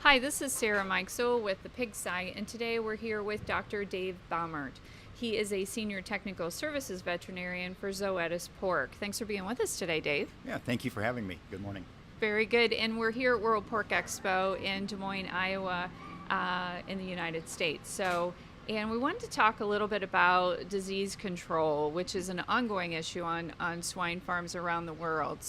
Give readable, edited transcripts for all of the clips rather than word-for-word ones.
Hi, this is Sarah Mikesell with the Pig Site, and today we're here with Dr. Dave Baumert. He is a senior technical services veterinarian for Zoetis Pork. Thanks for being with us today, Dave. Yeah, thank you for having me. Good morning. Very good. And we're here at World Pork Expo in Des Moines, Iowa, in the United States. And we wanted to talk a little bit about disease control, which is an ongoing issue on swine farms around the world.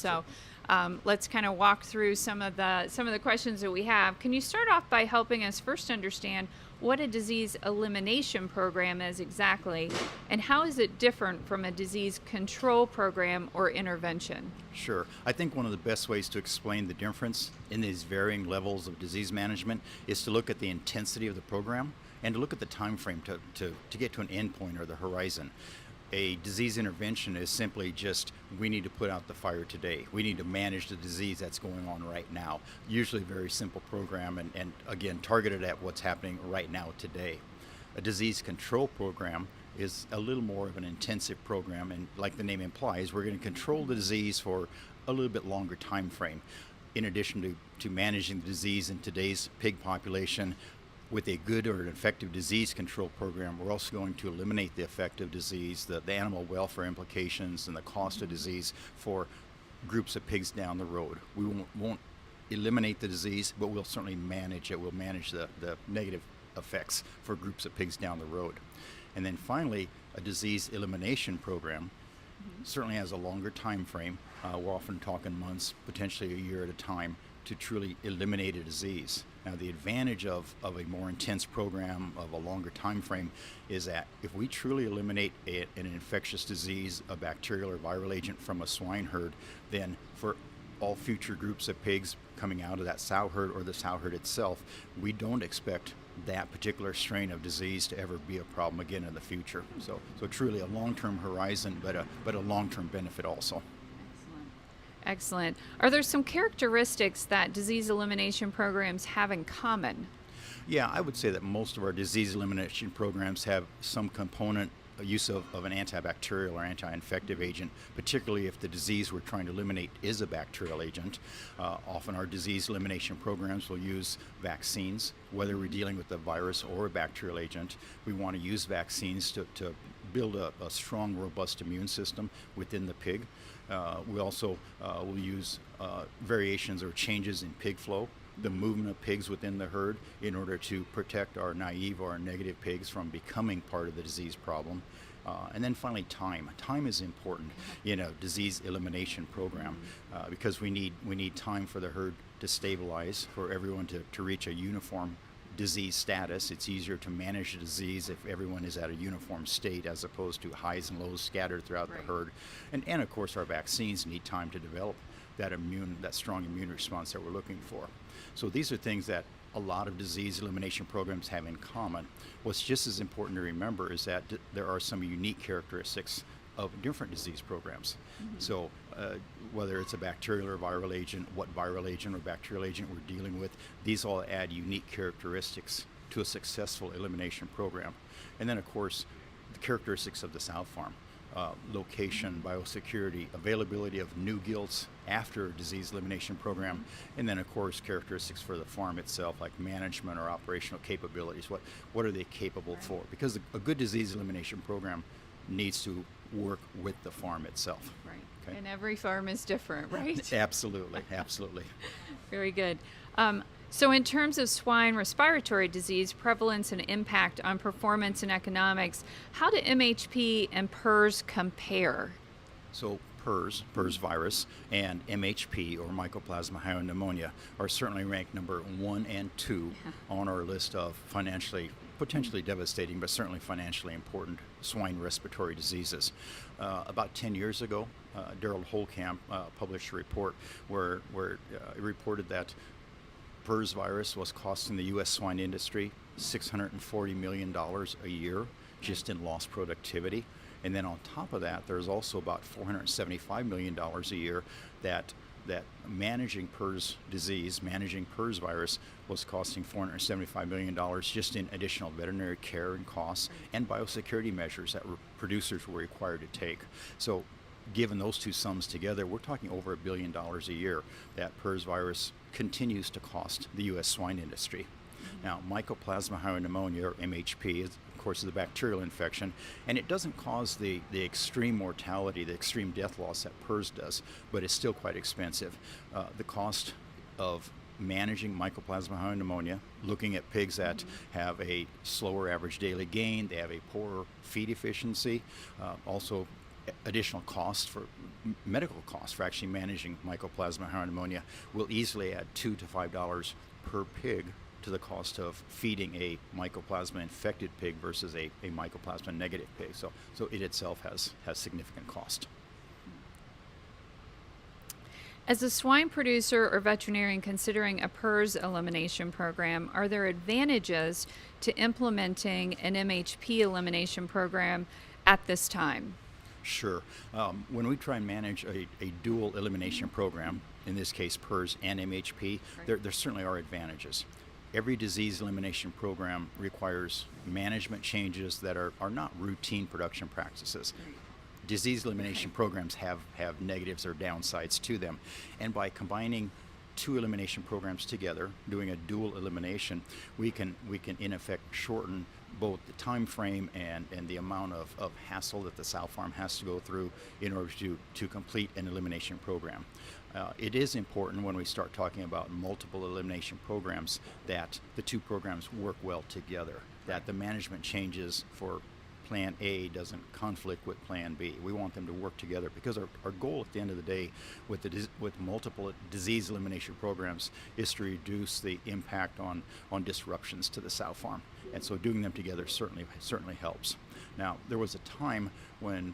Let's kind of walk through some of the questions that we have. Can you start off by helping us first understand what a disease elimination program is exactly, and how is it different from a disease control program or intervention? Sure. I think one of the best ways to explain the difference in these varying levels of disease management is to look at the intensity of the program and to look at the time frame to get to an endpoint or the horizon. A disease intervention is simply just, we need to put out the fire today. We need to manage the disease that's going on right now. Usually a very simple program and again, targeted at what's happening right now today. A disease control program is a little more of an intensive program, and like the name implies, we're going to control the disease for a little bit longer time frame. In addition to managing the disease in today's pig population, with a good or an effective disease control program, we're also going to eliminate the effect of disease, the animal welfare implications, and the cost of disease for groups of pigs down the road. We won't eliminate the disease, but we'll certainly manage it. We'll manage the negative effects for groups of pigs down the road. And then finally, a disease elimination program certainly has a longer time frame. We're often talking months, potentially a year at a time, to truly eliminate a disease. Now, the advantage of a more intense program of a longer time frame is that if we truly eliminate an infectious disease, a bacterial or viral agent from a swine herd, then for all future groups of pigs coming out of that sow herd or the sow herd itself, we don't expect that particular strain of disease to ever be a problem again in the future. So truly a long-term horizon, but a long-term benefit also. Excellent. Are there some characteristics that disease elimination programs have in common? Yeah, I would say that most of our disease elimination programs have some component use of an antibacterial or anti-infective agent, particularly if the disease we're trying to eliminate is a bacterial agent. Often our disease elimination programs will use vaccines, whether we're dealing with a virus or a bacterial agent. We want to use vaccines to build a strong, robust immune system within the pig. We also will use variations or changes in pig flow, the movement of pigs within the herd, in order to protect our naive or negative pigs from becoming part of the disease problem. And then finally, time. Time is important in a disease elimination program because we need time for the herd to stabilize, for everyone to reach a uniform disease status. It's easier to manage the disease if everyone is at a uniform state as opposed to highs and lows scattered throughout the herd. And of course our vaccines need time to develop that strong immune response that we're looking for. So these are things that a lot of disease elimination programs have in common. What's just as important to remember is that there are some unique characteristics of different disease programs. So whether it's a bacterial or viral agent, what viral agent or bacterial agent we're dealing with, these all add unique characteristics to a successful elimination program. And then of course, the characteristics of the sow farm. Location, biosecurity, availability of new gilts after a disease elimination program, and then of course characteristics for the farm itself, like management or operational capabilities. What are they capable for? Because a good disease elimination program needs to work with the farm itself. Right. Okay? And every farm is different, right? Absolutely, absolutely. Very good. So in terms of swine respiratory disease prevalence and impact on performance and economics, how do MHP and PRRS compare? So PRRS virus, and MHP, or Mycoplasma hyopneumoniae, are certainly ranked number 1 and 2 on our list of potentially devastating, but certainly financially important swine respiratory diseases. About 10 years ago, Daryl Holcamp published a report where it reported that PRRS virus was costing the U.S. swine industry $640 million a year just in lost productivity. And then on top of that, there's also about $475 million a year that managing PRRS disease, managing PRRS virus, was costing $475 million just in additional veterinary care and costs and biosecurity measures that producers were required to take. So given those two sums together, we're talking over $1 billion a year that PRRS virus continues to cost the U.S. swine industry. Now, Mycoplasma hyopneumoniae, or MHP, is, of course, is a bacterial infection, and it doesn't cause the extreme mortality, the extreme death loss that PRRS does, but it's still quite expensive. The cost of managing Mycoplasma hyopneumoniae, looking at pigs that have a slower average daily gain, they have a poorer feed efficiency, also additional costs for medical costs for actually managing Mycoplasma hyopneumoniae will easily add $2 to $5 per pig to the cost of feeding a Mycoplasma infected pig versus a Mycoplasma negative pig. So it itself has significant cost. As a swine producer or veterinarian considering a PRRS elimination program, are there advantages to implementing an MHP elimination program at this time? Sure. When we try and manage a dual elimination program, in this case PRRS and MHP, there certainly are advantages. Every disease elimination program requires management changes that are not routine production practices. Disease elimination programs have negatives or downsides to them, and by combining two elimination programs together, doing a dual elimination, we can in effect shorten both the time frame and the amount of hassle that the sow farm has to go through in order to complete an elimination program. It is important when we start talking about multiple elimination programs that the two programs work well together, that the management changes for Plan A doesn't conflict with Plan B. We want them to work together because our goal at the end of the day with multiple disease elimination programs is to reduce the impact on disruptions to the sow farm. And so doing them together certainly helps. Now, there was a time when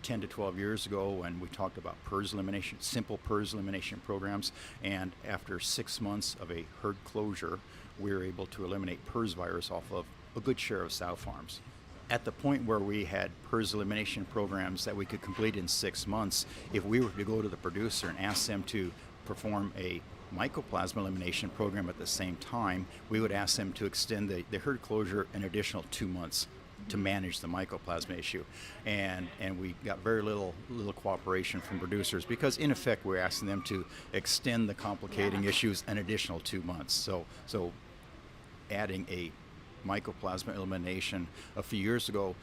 10 to 12 years ago when we talked about PRRS elimination, simple PRRS elimination programs, and after 6 months of a herd closure, we were able to eliminate PRRS virus off of a good share of sow farms. At the point where we had PRRS elimination programs that we could complete in 6 months, if we were to go to the producer and ask them to perform a Mycoplasma elimination program at the same time, we would ask them to extend the herd closure an additional 2 months to manage the Mycoplasma issue. And we got very little cooperation from producers because in effect we're asking them to extend the complicating issues an additional 2 months. So adding a Mycoplasma elimination a few years ago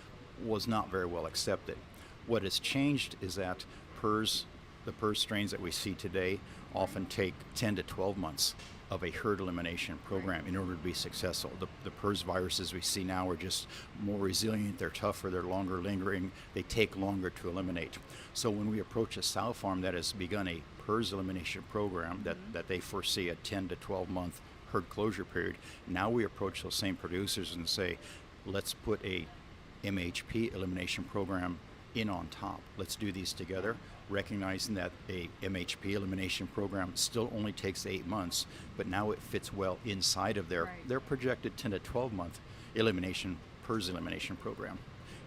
was not very well accepted. What has changed is that the PRRS strains that we see today often take 10 to 12 months of a herd elimination program in order to be successful. The PRRS viruses we see now are just more resilient, they're tougher, they're longer lingering, they take longer to eliminate. So when we approach a sow farm that has begun a PRRS elimination program that they foresee a 10 to 12 month herd closure period, now we approach those same producers and say, let's put a MHP elimination program in on top. Let's do these together, recognizing that a MHP elimination program still only takes 8 months, but now it fits well inside of their projected 10 to 12 month PRRS elimination program.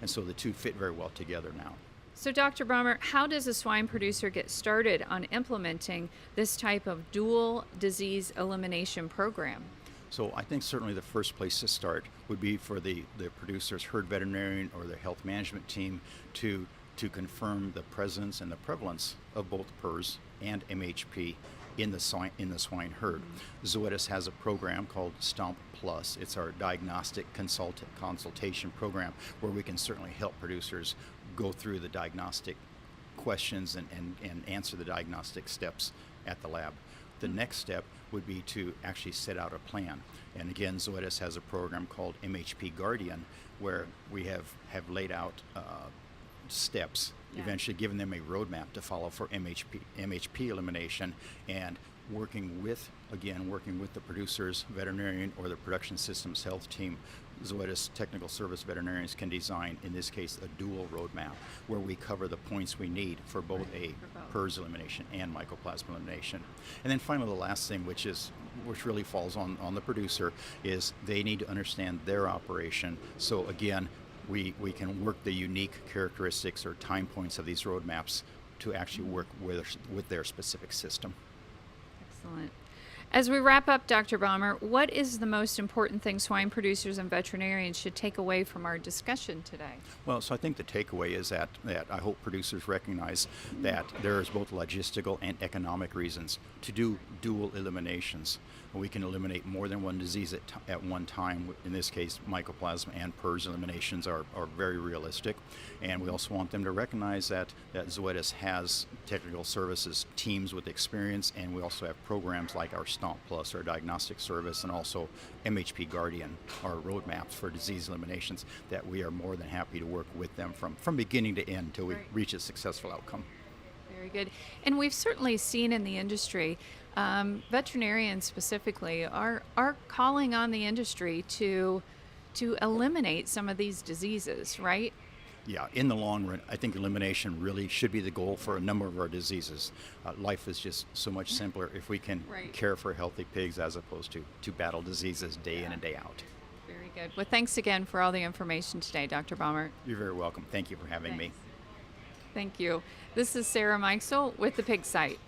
And so the two fit very well together now. So Dr. Baumert, how does a swine producer get started on implementing this type of dual disease elimination program? So I think certainly the first place to start would be for the producer's herd veterinarian or the health management team to confirm the presence and the prevalence of both PRRS and MHP in the swine herd. Zoetis has a program called Stomp Plus. It's our diagnostic consultation program where we can certainly help producers go through the diagnostic questions and answer the diagnostic steps at the lab. The next step would be to actually set out a plan. And again, Zoetis has a program called MHP Guardian where we have laid out steps, eventually giving them a roadmap to follow for MHP elimination, and working with the producer's veterinarian or the production systems health team. Zoetis technical service veterinarians can design, in this case, a dual roadmap where we cover the points we need for both a PRRS elimination and Mycoplasma elimination. And then finally, the last thing, which really falls on the producer, is they need to understand their operation. So again, we can work the unique characteristics or time points of these roadmaps to actually work with their specific system. Excellent. As we wrap up, Dr. Baumert, what is the most important thing swine producers and veterinarians should take away from our discussion today? Well, so I think the takeaway is that I hope producers recognize that there is both logistical and economic reasons to do dual eliminations. We can eliminate more than one disease at one time. In this case, Mycoplasma and PRRS eliminations are very realistic. And we also want them to recognize that Zoetis has technical services teams with experience, and we also have programs like our Stomp Plus, our diagnostic service, and also MHP Guardian, our roadmaps for disease eliminations, that we are more than happy to work with them from beginning to end until we reach a successful outcome. Very good. And we've certainly seen in the industry, veterinarians specifically are calling on the industry to eliminate some of these diseases, right? Yeah, in the long run, I think elimination really should be the goal for a number of our diseases. Life is just so much simpler if we can care for healthy pigs as opposed to battle diseases day in and day out. Very good. Well, thanks again for all the information today, Dr. Baumert. You're very welcome. Thank you for having me. Thank you. This is Sarah Mikesell with the Pig Site.